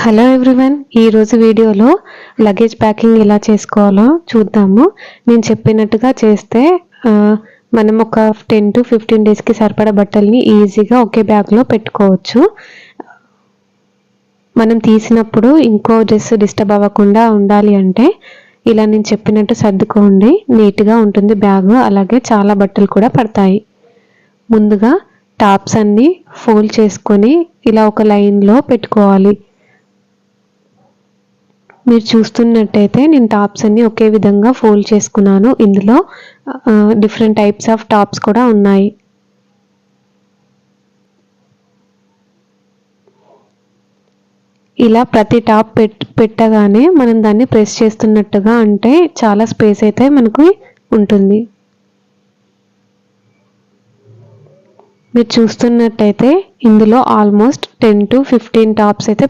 Hello everyone, ఈరోజు వీడియోలో luggage packing ఎలా చేసుకోవాలో చూద్దాము. నేను చెప్పినట్టుగా చేస్తే మనం ఒక 10 to 15 డేస్కి సరిపడా బట్టల్ని ఈజీగా ఒకే బ్యాగ్లో పెట్టుకోవచ్చు. మనం తీసినప్పుడు ఇంకో డ్రెస్ డిస్టర్బ్ అవ్వకుండా ఉండాలి అంటే ఇలా నేను చెప్పినట్టు సర్దుకోండి. నీట్గా ఉంటుంది బ్యాగ్, అలాగే చాలా బట్టలు కూడా పడతాయి. ముందుగా టాప్స్ అన్నీ ఫోల్డ్ చేసుకొని ఇలా ఒక లైన్లో పెట్టుకోవాలి. మీరు చూస్తున్నట్టయితే నేను టాప్స్ అన్ని ఒకే విధంగా ఫోల్డ్ చేసుకున్నాను. ఇందులో డిఫరెంట్ టైప్స్ ఆఫ్ టాప్స్ కూడా ఉన్నాయి. ఇలా ప్రతి టాప్ పెట్టగానే మనం దాన్ని ప్రెస్ చేస్తున్నట్టుగా అంటే చాలా స్పేస్ అయితే మనకు ఉంటుంది. మీరు చూస్తున్నట్టయితే ఇందులో ఆల్మోస్ట్ 10 to 15 టాప్స్ అయితే